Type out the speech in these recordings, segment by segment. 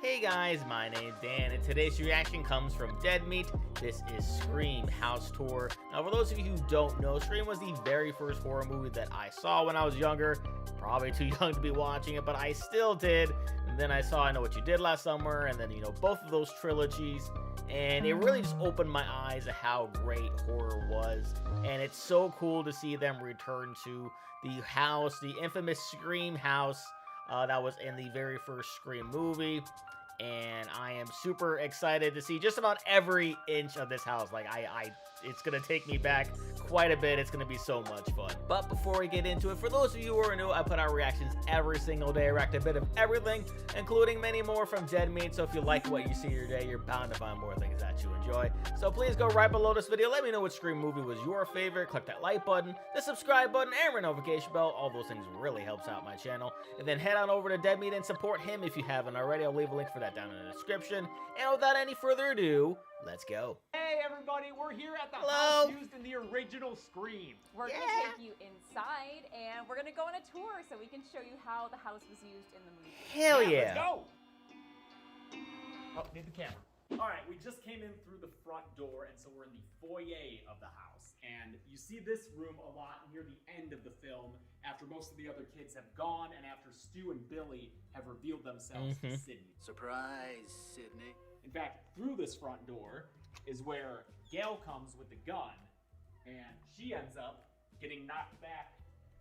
Hey guys, my name's Dan, and today's reaction comes from Dead Meat. This is Scream House Tour. Now, for those of you who don't know, Scream was the very first horror movie that I saw when I was younger. Probably too young to be watching it, but I still did. And then I saw I Know What You Did Last Summer, and then, both of those trilogies. And it really just opened my eyes to how great horror was. And it's so cool to see them return to the house, the infamous Scream house that was in the very first Scream movie. And I am super excited to see just about every inch of this house. Like, it's gonna take me back quite a bit. It's gonna be so much fun. But before we get into it, for those of you who are new, I put out reactions every single day. I react a bit of everything, including many more from Dead Meat. So if you like what you see your day, you're bound to find more things that you enjoy. So please go right below this video. Let me know which Scream movie was your favorite. Click that like button, the subscribe button, and ring notification bell. All those things really helps out my channel. And then head on over to Dead Meat and support him if you haven't already. I'll leave a link for that down in the description. And without any further ado, let's go. Hey everybody, we're here at the house used in the original Scream. We're going to take you inside and we're going to go on a tour so we can show you how the house was used in the movie. Hell yeah. Let's go. Oh, need the camera. All right, we just came in through the front door, and so we're in the foyer of the house. And you see this room a lot near the end of the film after most of the other kids have gone and after Stu and Billy have revealed themselves to Sydney. Surprise, Sydney. In fact, through this front door is where Gail comes with the gun, and she ends up getting knocked back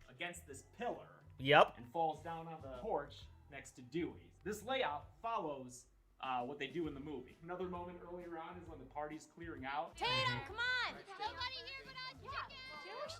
against this pillar. Yep. And falls down on the porch next to Dewey. This layout follows what they do in the movie. Another moment earlier on is when the party's clearing out. Tatum, come on! Nobody here but us, chicken!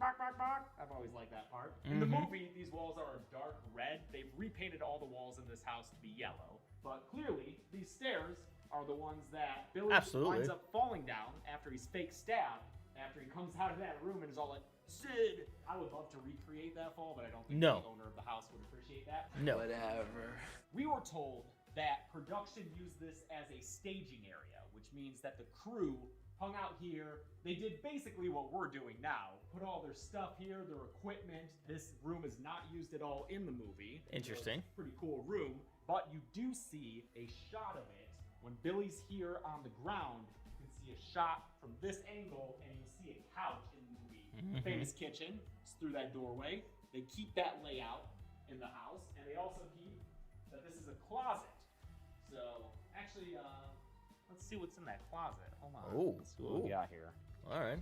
Bark, bark, bark. I've always liked that part. In the movie, these walls are a dark red. They've repainted all the walls in this house to be yellow. But clearly, these stairs are the ones that Billy winds up falling down after he's fake stabbed, after he comes out of that room and is all like, Sid! I would love to recreate that fall, but I don't think the owner of the house would appreciate that. No. Whatever. We were told that production used this as a staging area, which means that the crew hung out here. They did basically what we're doing now. Put all their stuff here, their equipment. This room is not used at all in the movie. Interesting. It's a pretty cool room, but you do see a shot of it. When Billy's here on the ground, you can see a shot from this angle, and you see a couch in the movie. The famous kitchen is through that doorway. They keep that layout in the house, and they also keep that this is a closet. So, actually, let's see what's in that closet. Hold on. Ooh. Let's see what we got here. All right.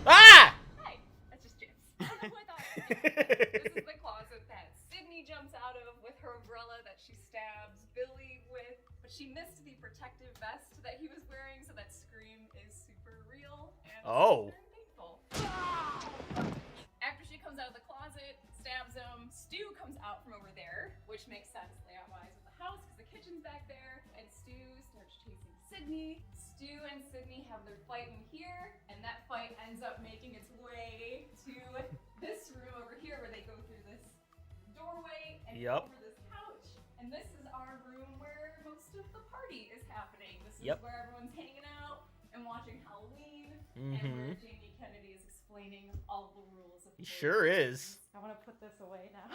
Ah! Hi, that's just James. I don't know who I thought it was. This is the closet that Sydney jumps out of with her umbrella that she stabs Billy with, but she missed the protective vest that he was wearing, so that scream is super real and super painful. After she comes out of the closet, stabs him, Stu comes out from over there, which makes sense layout-wise with the house because the kitchen's back there, and Stu starts chasing Sydney. Stu and Sydney have their fight in here, and that fight ends up making its way to this room over here where they go through this doorway and over this couch. And this is our room where most of the party is happening. This is where everyone's hanging out and watching Halloween, and where Jamie Kennedy is explaining all the rules of He sure is. I want to put this away now.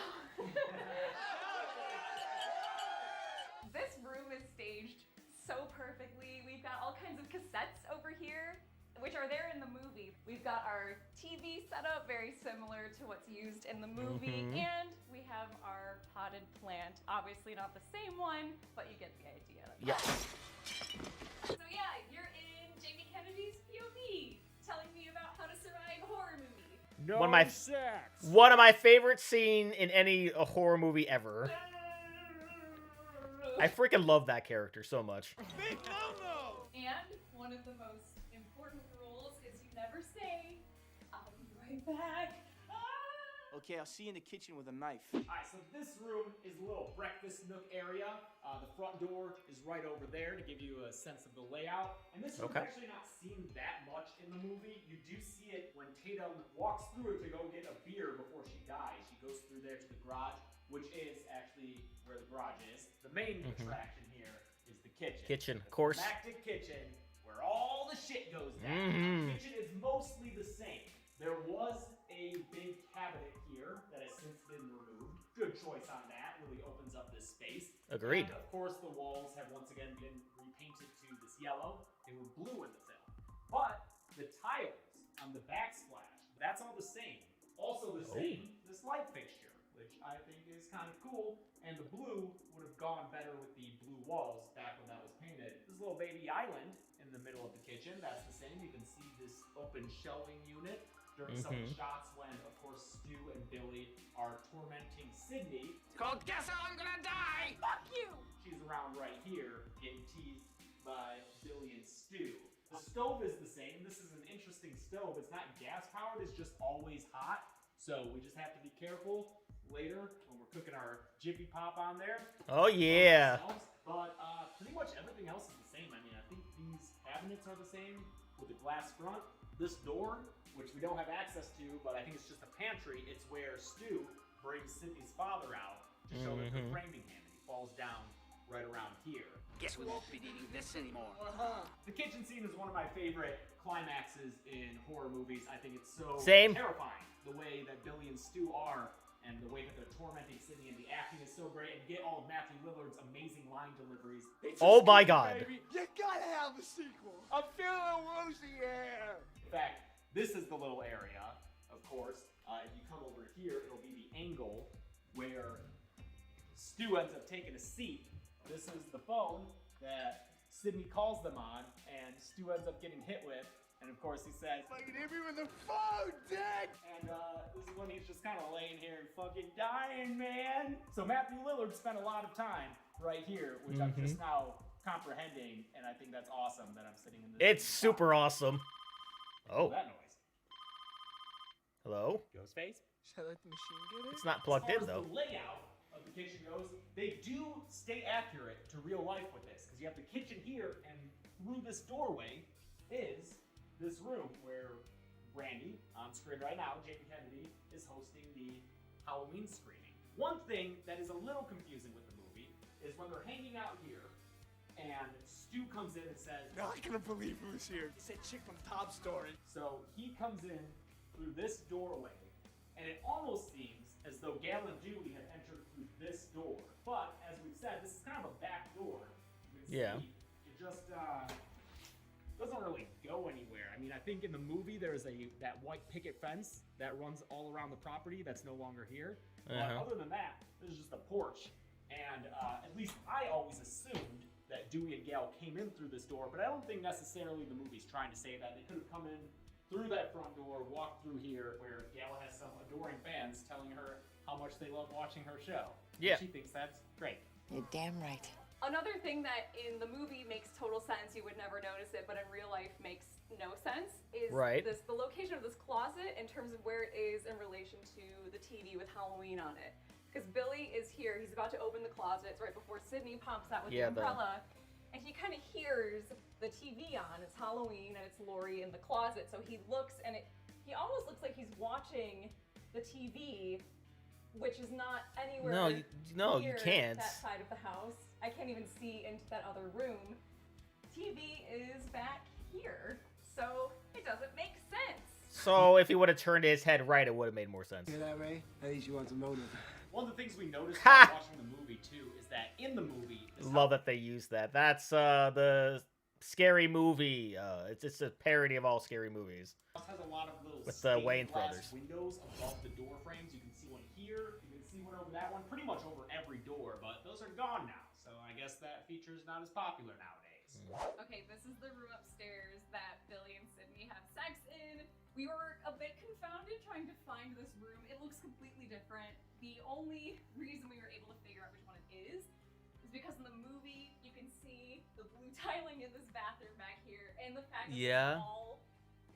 This room is staged so perfectly. We've got all kinds of cassettes over here, which are there in the movie. We've got our TV set up, very similar to what's used in the movie, and we have our potted plant. Obviously not the same one, but you get the idea. Yes. So yeah, you're in Jamie Kennedy's POV, telling me about how to survive a horror movie. No sex. One of my favorite scenes in any horror movie ever. I freaking love that character so much. Big no-no! And one of the most important rules is you never say, I'll be right back. Okay, I'll see you in the kitchen with a knife. Alright, so this room is a little breakfast nook area. The front door is right over there to give you a sense of the layout. And this room's actually not seen that much in the movie. You do see it when Tatum walks through it to go get a beer before she dies. She goes through there to the garage, which is actually where the garage is. The main attraction here is the kitchen. Kitchen, of course. The climactic kitchen, where all the shit goes down. The kitchen is mostly the same. There was a big cabinet here that has since been removed. Good choice on that. Really opens up this space. Agreed. And of course, the walls have once again been repainted to this yellow. They were blue in the film. But the tiles on the backsplash, that's all the same. Also the same, this light fixture, which I think is kind of cool. And the blue would have gone better with the blue walls back when that was painted. This little baby island in the middle of the kitchen, that's the same. You can see this open shelving unit during some of the shots when, of course, Stu and Billy are tormenting Sydney. It's called Guess How I'm Gonna Die! Fuck you! She's around right here, getting teased by Billy and Stu. The stove is the same. This is an interesting stove. It's not gas powered, it's just always hot. So we just have to be careful later when we're cooking our Jiffy Pop on there. Oh yeah. But pretty much everything else is the same. I mean, I think these cabinets are the same with the glass front. This door, which we don't have access to, but I think it's just a pantry. It's where Stu brings Sydney's father out to show that they're framing him, and he falls down right around here. Guess we won't be needing this anymore. The kitchen scene is one of my favorite climaxes in horror movies. I think it's so Same. terrifying, the way that Billy and Stu are, and the way that they're tormenting Sydney, and the acting is so great, and get all of Matthew Lillard's amazing line deliveries. Oh my God. Baby, you gotta have a sequel. I'm feeling woozy here. In fact, this is the little area, of course. If you come over here, it'll be the angle where Stu ends up taking a seat. This is the phone that Sydney calls them on, and Stu ends up getting hit with. And of course, he says, Fucking hit me with the phone, Dad! and this is when he's just kind of laying here and fucking dying, man. So Matthew Lillard spent a lot of time right here, which I'm just now comprehending, and I think that's awesome that I'm sitting in this. It's super awesome. Oh. That noise. Hello? Ghostface? Should I let the machine get it? It's not plugged As in far as though. the layout of the kitchen goes, they do stay accurate to real life with this, because you have the kitchen here, and through this doorway is this room where Randy, on screen right now, Jacob Kennedy, is hosting the Halloween screening. One thing that is a little confusing with the movie is when they're hanging out here, and Stu comes in and says, Not gonna believe who's here. It's that chick from Top Story. so he comes in through this doorway, and it almost seems as though Gail and Julie have entered through this door. But, as we've said, this is kind of a back door. You can Yeah. see it just doesn't really go anywhere. I mean, I think in the movie there's that white picket fence that runs all around the property that's no longer here. But other than that, this is just a porch. And at least I always assumed that Dewey and Gail came in through this door, but I don't think necessarily the movie's trying to say that. They could have come in through that front door, walked through here, where Gail has some adoring fans telling her how much they love watching her show. Yeah. And she thinks that's great. You're damn right. Another thing that in the movie makes total sense, you would never notice it, but in real life makes no sense, is Right. the location of this closet in terms of where it is in relation to the TV with Halloween on it. Because Billy is here, he's about to open the closet, it's right before Sydney pops out with the umbrella, and he kind of hears the TV on. It's Halloween and it's Laurie in the closet, so he looks and he almost looks like he's watching the TV, which is not anywhere No, you near can't. that side of the house. I can't even see into that other room. TV is back here, so it doesn't make sense. So if he would have turned his head right, it would have made more sense. Hear that, Ray? At least you want some motive. One of the things we noticed Ha! while watching the movie too is that in the movie, this Love that they use that. That's the scary movie. It's a parody of all scary movies. house has a lot of little With the stained Wayne glass brothers. windows above the door frames. You can see one here. You can see one over that one. Pretty much over every door, but those are gone now. So I guess that feature is not as popular nowadays. Okay, this is the room upstairs that Billy and Sydney have sex in. We were a bit confounded trying to find this room. It looks completely different. The only reason we were able to figure out which one it is because in the movie you can see the blue tiling in this bathroom back here, and the fact that Yeah. the wall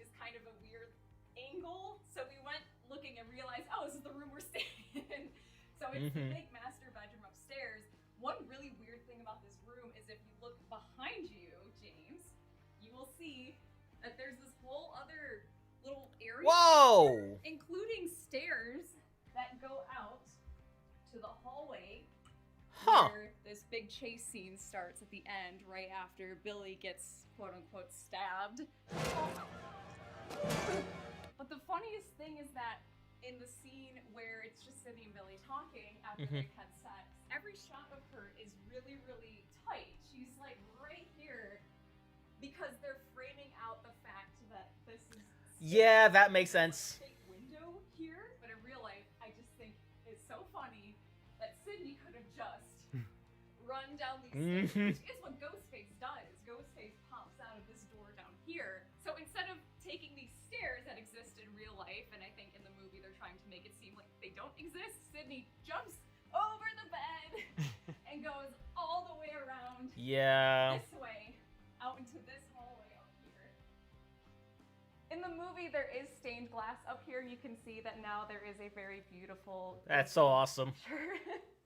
is kind of a weird angle. So we went looking and realized, oh, this is the room we're staying in. So it's the big master bedroom upstairs. One really weird thing about this room is if you look behind you, James, you will see that there's this whole other little area, Whoa! including stairs that go out to the hallway Huh. where this big chase scene starts at the end, right after Billy gets quote-unquote stabbed. But the funniest thing is that in the scene where it's just Sydney and Billy talking after they've had sex, every shot of her is really, really tight. She's like right here because they're framing out the fact that this is. Yeah, that makes sense. Big window here, but in real life, I just think it's so funny that Sydney could have just run down these stairs, which is what Ghostface does. Ghostface pops out of this door down here. So instead of taking these stairs that exist in real life, and I think in the movie they're trying to make it seem like they don't exist, Sydney jumps over the bed and goes all the way around this way out into this hallway up here. In the movie, there is stained glass up here. You can see that now there is a very beautiful. That's so awesome.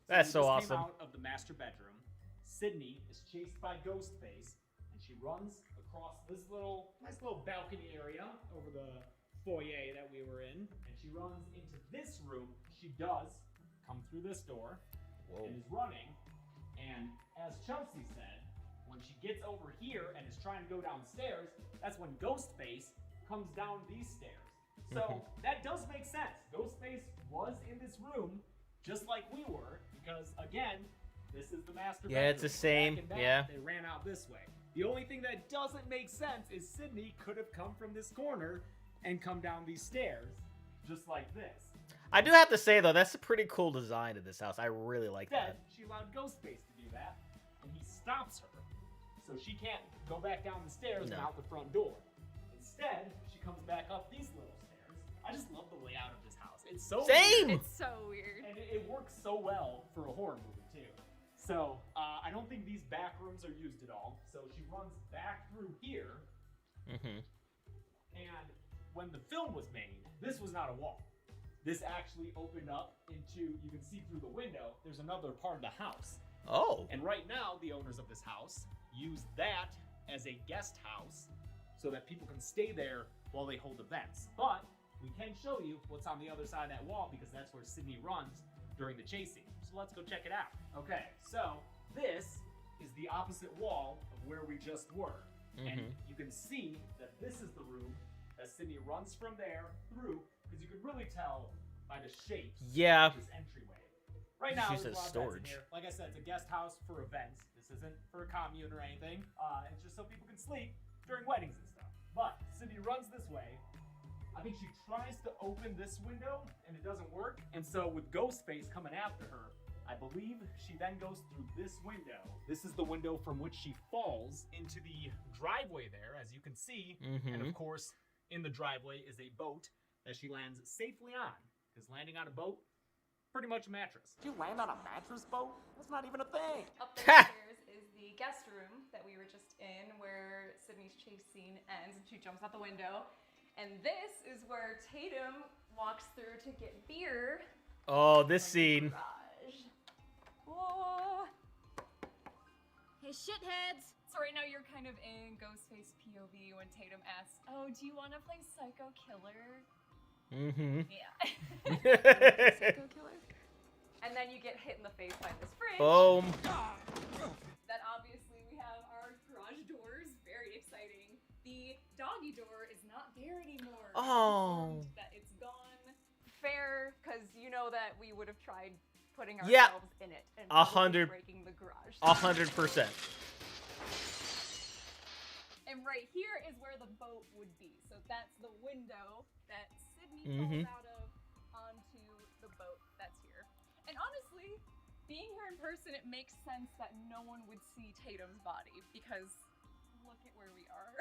That's so awesome. Came out of the master bedroom. Sydney is chased by Ghostface, and she runs across this nice little balcony area over the foyer that we were in, and she runs into this room. She does come through this door and is running, and as Chelsea said, when she gets over here and is trying to go downstairs, that's when Ghostface comes down these stairs. So that does make sense. Ghostface was in this room just like we were, because again, this is the master bedroom. Yeah, it's the same. Yeah. They ran out this way. The only thing that doesn't make sense is Sydney could have come from this corner and come down these stairs just like this. I do have to say, though, that's a pretty cool design of this house. I really like that. She allowed Ghostface to do that, and he stops her, so she can't go back down the stairs and out the front door. Instead, she comes back up these little stairs. I just love the layout of this house. It's so Same! weird. It's so weird. And it works so well for a horror movie, too. So, I don't think these back rooms are used at all. So she runs back through here. And when the film was made, this was not a wall. This actually opened up into, you can see through the window, there's another part of the house. Oh. And right now, the owners of this house use that as a guest house so that people can stay there while they hold events. But we can show you what's on the other side of that wall because that's where Sydney runs during the chase scene. So let's go check it out. Okay, so this is the opposite wall of where we just were. And you can see that this is the room that Sydney runs from there through, because you can really tell by the shape of this entryway. Right now, She there's a says lot of beds in storage. here. Like I said, it's a guest house for events. This isn't for a commune or anything. It's just so people can sleep during weddings and stuff. But Sydney runs this way. I think she tries to open this window, and it doesn't work. And so with Ghostface coming after her, I believe she then goes through this window. This is the window from which she falls into the driveway there, as you can see. And of course, in the driveway is a boat that she lands safely on. Because landing on a boat, pretty much a mattress. You land on a mattress boat? That's not even a thing. Up the stairs is the guest room that we were just in, where Sydney's chase scene ends and she jumps out the window. And this is where Tatum walks through to get beer. Oh, this scene. Garage. Whoa. Hey, shitheads! So right now you're kind of in Ghostface POV when Tatum asks, "Oh, do you want to play Psycho Killer?" Yeah. Psycho killer? And then you get hit in the face by this fridge. Boom. Then obviously we have our garage doors. Very exciting. The doggy door is not there anymore. Oh. Confirmed that it's gone. Fair, because you know that we would have tried putting Yeah. ourselves in it and 100 breaking the garage. 100%. And right here is where the boat would be. So that's the window that Sydney falls out of onto the boat that's here. And honestly, being here in person, it makes sense that no one would see Tatum's body because look at where we are.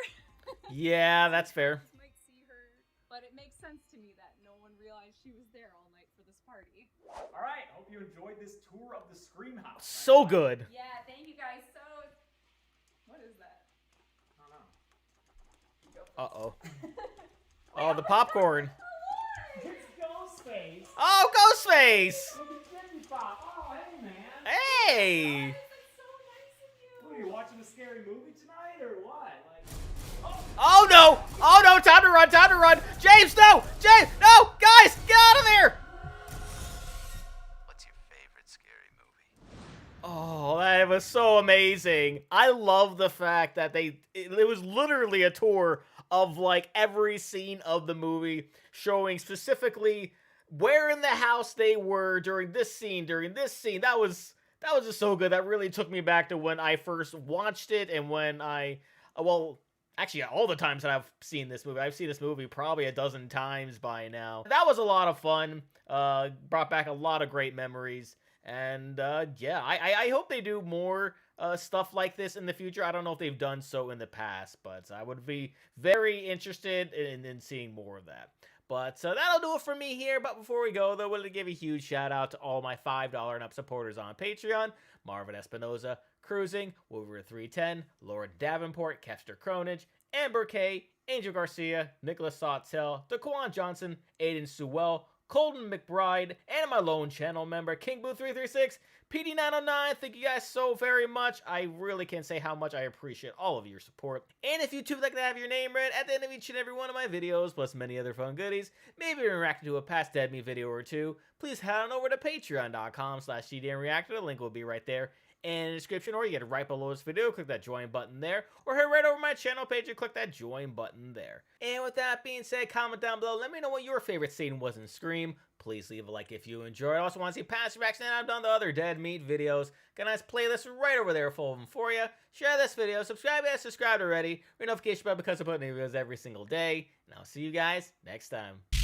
Yeah, that's fair. Might see her, but it makes sense to me that no one realized she was there all night for this party. All right, hope you enjoyed this tour of the Scream House. So good. Yeah, thank you guys. So, what is that? I don't know. Uh-oh. Oh, the popcorn. It's Ghostface. Oh, Ghostface! Look at Jimmy Pop. Oh, hey, man. Hey! That's so nice of you. What, are you watching a scary movie tonight, or what? Oh, no! Oh, no! Time to run! Time to run! James, no! James, no! Guys, get out of there! What's your favorite scary movie? Oh, that was so amazing. I love the fact that it was literally a tour of like every scene of the movie, showing specifically where in the house they were during this scene, That that was just so good. That really took me back to when I first watched it and when well, actually, all the times that I've seen this movie. I've seen this movie probably a dozen times by now. That was a lot of fun. Brought back a lot of great memories. And yeah, I hope they do more stuff like this in the future. I don't know if they've done so in the past, but I would be very interested in seeing more of that. But that'll do it for me here. But before we go, though, I wanted to give a huge shout out to all my $5 and up supporters on Patreon. Marvin Espinoza, Cruising, Wolverine 310, Lauren Davenport, Kester Cronage, Amber K, Angel Garcia, Nicholas Sawtell, DeQuan Johnson, Aiden Sewell, Colton McBride, and my lone channel member, KingBoo336, PD909. Thank you guys so very much. I really can't say how much I appreciate all of your support. And if you too would like to have your name read at the end of each and every one of my videos, plus many other fun goodies, maybe reacting to a past Dead Meat video or two, please head on over to patreon.com/GDNReactor. The link will be right there in the description, or you get it right below this video. Click that join button there, or head right over my channel page and click that join button there. And with that being said, comment down below. Let me know what your favorite scene was in Scream. Please leave a like if you enjoyed. I also want to see past reactions, and I've done the other Dead Meat videos. Got a nice playlist right over there full of them for you. Share this video, subscribe if you subscribed already, ring notification bell because I put new videos every single day. And I'll see you guys next time.